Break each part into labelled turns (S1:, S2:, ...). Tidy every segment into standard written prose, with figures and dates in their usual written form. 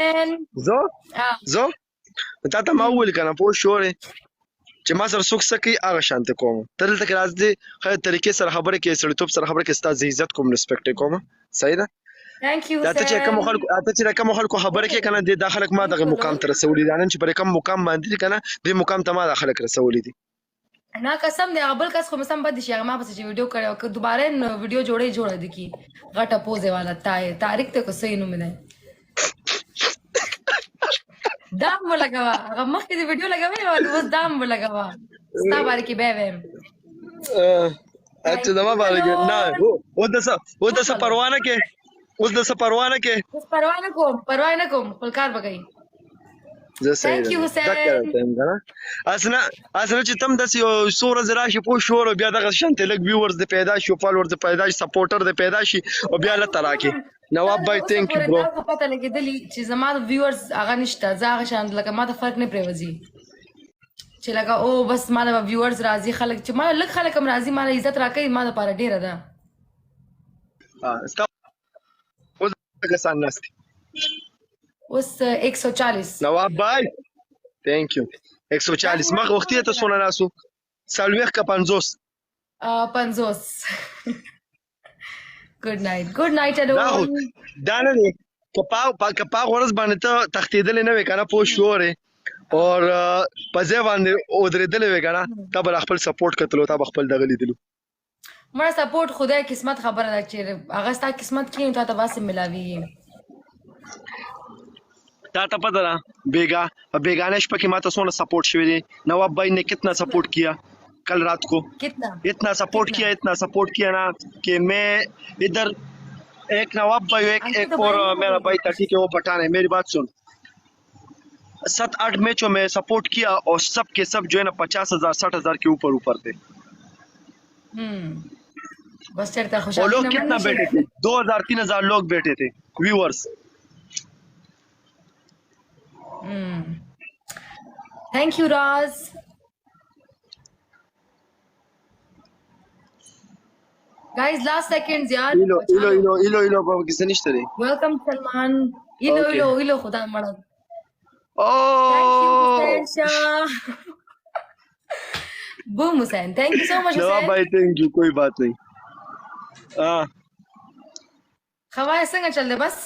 S1: حسین
S2: زه تا ته ما وویل کنه پوه شوې چې ما سره څوک څه کوي هغه شانته کوم ته دلته کې راځې ښه طریقې سره خبرې کوې سړیتوب سره خبرې کوې ستا زه عزت کوم رسپیکټ یې کوم صحیح ده
S1: ثانک یو
S2: دا ته چې کوم خلکو خبرې کوي کنه دا خلک ما دغه مقام ته رسولي دي نن چې پر کوم مقام باندې کنه دې مقام ته ما دا خلک رسولي دي
S1: نه قسم دی بل کس خو مسم بد شي هغه ما پس چې ویډیو کړو که دوباره ویډیو جوړه دي کی غټه پوزه والا تاریخ ته کو صحیح نوم دی دام ولګوا هغه مخکې دی ویډیو لګوي او اوس دام ولګوا ستا باندې کې به ویم
S2: اته دما باندې نه و د څه پروانه کې اوس د څه پروانه کې
S1: پروا نه کوم خپل کار وکړي
S2: زه صحیح ده اسنه چې تم د سور زرا شي پوه شو بیا دغه شانته لګ ویورز د پیدا شي فالوورز د پیدا شي سپورټر د پیدا شي او بیا له تراکه نواب بھائی ثانک یو برو
S1: پته لګیدلی چې زما د ویورز هغه نشته زه هغه شان لکه ما ته فرق نه پریوځي چې لکه او بس ما د ویورز راځي خلک چې ما لږ خلک هم راځي ما عزت راکړي ما لپاره ډیره ده
S2: اوس کسان نشته
S1: اوس 140
S2: نواب بھائی ثانک یو 140 مغه وختي ته سونه ناسو سالويخ کا 50 ګډ نایټ اډو دا نه دی کپا ورځ باندې ته تختیدل نه وکنه پوه شوره اور پځه باندې او درېدل وکنه ته بل خپل سپورټ کتلو ته خپل دغلی دلو
S1: مړه سپورټ خدای قسمت خبره ده چې هغه ستا قسمت کې ته واسه ملاوي
S2: تا पता ना बेगाने शपे की माता सोना सपोर्ट शिविर नवाब भाई ने कितना सपोर्ट किया कल रात को इतना सपोर्ट किया ना कि मैं इधर एक नवाब भाई एक और मेरा भाई था ठीक है वो पठान है मेरी बात सुन 7-8 मैचों में सपोर्ट किया और सब के सब जो है ना 50,000-60,000 के ऊपर थे
S1: बस
S2: वो लोग कितना बैठे थे 2,000-3,000 लोग बैठे थे viewers
S1: Thank you, Raz. Guys, last seconds, yaar.
S2: Ilo, baba, kisse nishte re.
S1: Welcome, Salman. Ilo, khuda mara.
S2: Oh.
S1: Thank you, Hussain Shah. Boom, Hussain. Thank you so much, Hussain.
S2: No, bhai, thank you. कोई बात नहीं.
S1: खवाया संग चल दे बस.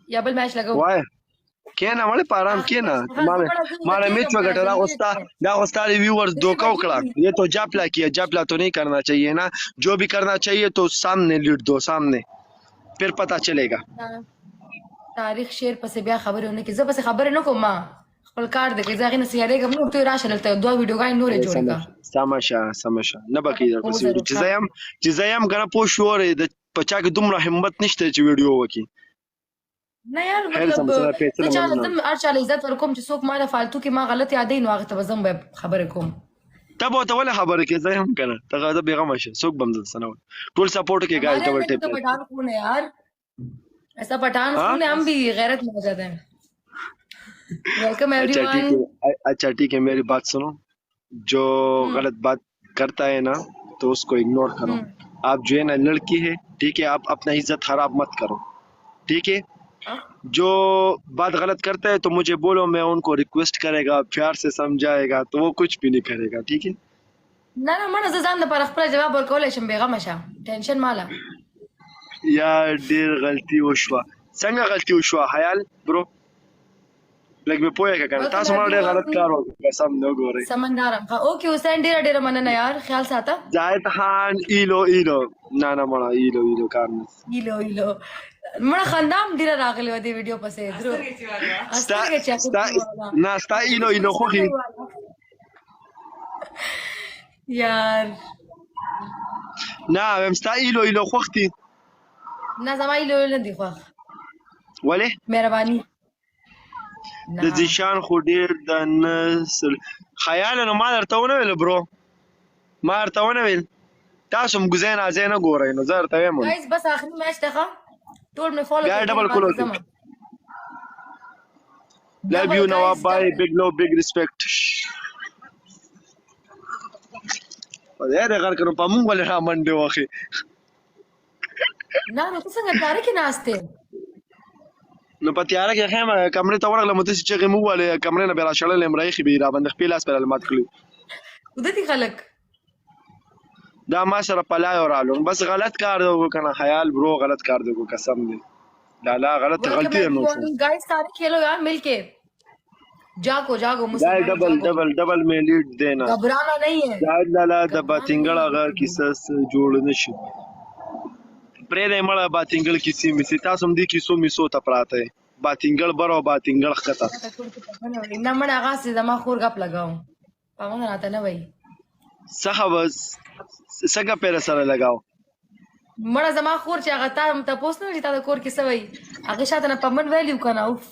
S1: या बल मैच लगाओ.
S2: Why? کینا مړ پارام کینا مانا میچ وغټه دا غوستا ریویورز دوکا وکړه یہ تو جاپلا کیا جاپلا تو نہیں کرنا چاہیے نا جو بھی کرنا چاہیے تو سامنے لیٹ دو سامنے پھر پتہ چلے گا
S1: تاریخ شیر پس بیا خبرونه کې زه پس خبر نه کوم خپل کار د کې ځاغې نه سیارې کوم نو ته راشه لته دوه ویډیو غاین نورې جوړه
S2: سمشه نه بکی در پس چې زیم غره پوه شوره د پچا کې دومره همت نشته چې ویډیو وکي
S1: نه یار مطلب زم ارچاله عزت ورکوم چې څوک ما د فالتو کې ما غلط یادې نو هغه ته زم خبرې کوم
S2: تب ته ولا خبره کې زه هم کنه ته غاده بیغمه شه څوک بم سنو ټول سپورټ کې گائے ډبل ټیپ
S1: پٹھان کون ہے یار ایسا پٹھان کون ہے ہم بھی غیرت میں ہو جاتے ہیں ویلکم ایوریون
S2: اچھا ٹھیک ہے میری بات سنو جو غلط بات کرتا ہے نا تو اس کو اگنور کرو آپ جو ہے نا لڑکی ہے ٹھیک ہے آپ اپنا عزت خراب مت کرو ٹھیک ہے جو بات غلط کرتا ہے تو مجھے بولو میں ان کو ریکویسٹ کرے گا پیار سے سمجھائے گا تو وہ کچھ بھی نہیں کرے گا ٹھیک ہے
S1: نه مړه زه ځان لپاره خپل جواب ورکولی شم بېغمه شه ټینشن ماله
S2: یا ډېر غلطي وشوه څنګه غلطي وشوه حیال برو لږ مې پوهېږه که نه تاسو ما ډېر غلط کار وکړو قسم نه ګورئ
S1: سمندارم اوکې حسین ډېره مننه یار خیال ساته
S2: زاهد خان ایلو نه مړه ایلو کار نه
S1: ایلو مړه خندام ډیره راغلی و دې ویډیو پسې درو
S2: نه ستا ایلو خوښي
S1: یار
S2: نه ویم ستا ایلو خوښ دي
S1: نه زما ایلو نه دي خوښ
S2: ولې
S1: مهرباني
S2: د ذیشان خو ډېر د نسل خیال نو ما درته ونه ویل برو تاسو هم ګوزی نازی نه ګورئ نو زه درته ویم
S1: ګایز بس آخري میچ دی ښه ټول مې فالو
S2: بیا ډبل کلوز لو یو نواب بھائی بگ لو بگ ریسپیکټ غیر کړو په مونږ ولې را منډې واخې
S1: نه نو ته څنګه تاره کې ناست یې
S2: نو په تیاره کې خیمه کمرې ته ورغلم ته چې چغې مو والے کمرې نه به راشړلې مرایخي به را باندې خپل لاس پر المات کړی
S1: ودتي خلک
S2: دا ما سره پلای ورالو بس غلط کار دی کنه خیال برو غلط کار دی قسم دی لا غلط غلطی نو
S1: गाइस सारे खेलो यार मिलके जागो जागो
S2: دا
S1: मुसलमान
S2: ډبل
S1: जागो
S2: ډبل ډبل مې لیډ دینا
S1: घबराना नहीं है
S2: دا لاله د باتنګل هغه کیسه جوړ نشي پرې د مړه باتنګل کیسې مې تاسو هم دي کیسو میسو ته پراته باتنګل برو باتنګل خطه
S1: इतना मन आगा से जमा खोर गप लगाऊं पावन आता ना भाई
S2: صحابس څنګه پیر سره لگاو
S1: مړه زما خور چې هغه ته پوښتنه لري تا د کور کې سوي هغه شاته نه پمن ویلیو کنه اوف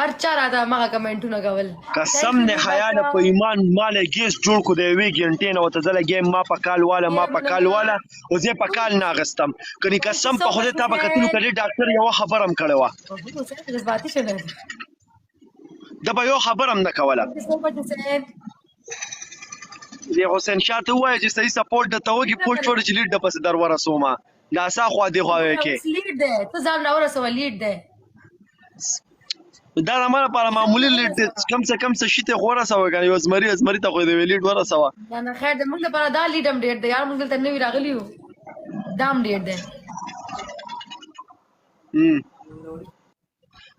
S1: ارچا راته مغه کمنټونه کول
S2: قسم نه خیال په ایمان مال گیس جوړ کو دی وی ګنټې نه وته زله گیم ما په کال والا ما په کال والا او زه په کال نه غستم کني قسم په خوده تا به کتلو کړي ډاکټر یو خبرم کړو
S1: جذباتي شنه
S2: دا به یو خبرم نه کوله دی حسین شاه ته وایي چې صحیح سپورټ د توګي پوښټ ور چې لیډ د پس در ورسومه دا سا خو دی خو کې
S1: لیډ ده ته ځان نه ورسوه لیډ ده
S2: دا زموږ لپاره معمولی لیډ کم څه کم څه شته خو ورسوه کنه یو زمری ته خو دی لیډ ورسوه
S1: نه خیر د موږ لپاره دا لیډ هم ډېر دی یار موږ ته نوی راغلی یو دام ډېر دی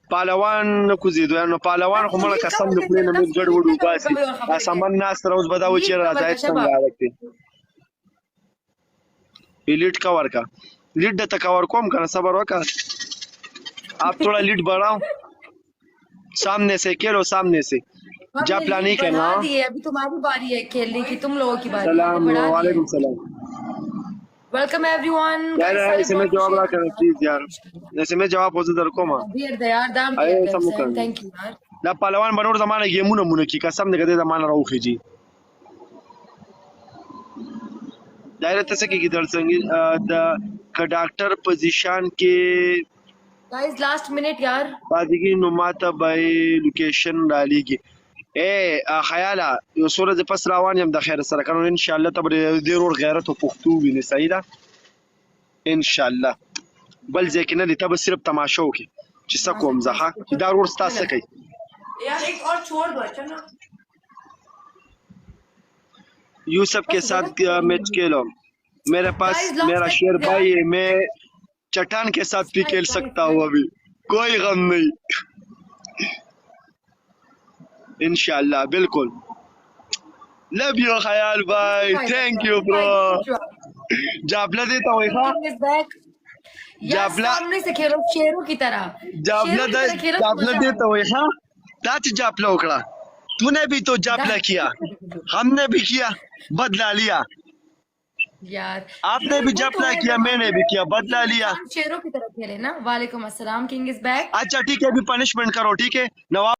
S2: پهلوان کوزیدو نو پهلوان خو مړه قسم د خپل نه موږ ګډ وډو باسي سامان ناس روز بداو چې راځي څنګه راځي لیډ کور کا لیډ د تکور کوم کنه صبر وکړه आप थोड़ा लीड बढ़ाओ सामने से खेलो सामने से जा प्लानिंग करना
S1: अभी तुम्हारी बारी है खेलने की तुम लोगों की बारी
S2: सलाम वालेकुम सलाम
S1: वेलकम एवरीवन
S2: यार ऐसे में जवाब ना करना प्लीज यार ऐसे में जवाब हो जरा कोमा
S1: देर दे यार दाम थैंक यू यार
S2: لا पहलवान बनोर जमाना गेमونه مونږ کی قسم نه کده زمانه راوخی جی دایره ته کې کیدل څنګه د ډاکټر پوزیشن کې
S1: गाइस लास्ट मिनट यार
S2: پادګي نو ماته بای لوکیشن را لېږي اے خیاله یو سورہ د پس روان يم د خیر سره کنه ان شاء الله تبر ډیر ور غیرت او پختو ویني سیدا ان شاء الله بل ځکه نه دي تب صرف تماشو کې چې سکوم زه دا ور ستاسو کوي
S1: यार एक और छोड़ दो अच्छा ना
S2: यूसुफ के साथ मैच खेलो मेरे पास मेरा शेर भाई है मैं चट्टान के साथ भी खेल सकता हूँ अभी कोई गम नहीं इंशाल्लाह बिल्कुल लव यू खयाल भाई थैंक यू ब्रो जाबला देता हूँ
S1: जाबला सामने से खेलो शेरों की तरह
S2: जाबला देता हूँ हाँ ताच जाबला उकड़ा तूने भी तो जाबला किया हमने भी किया बदला लिया
S1: यार
S2: आपने भी जाबला किया मैंने भी किया बदला लिया
S1: शेरों की तरह खेले ना वालेकुम अस्सलाम किंग इज बैक
S2: अच्छा ठीक है अभी पनिशमेंट करो ठीक है नवाब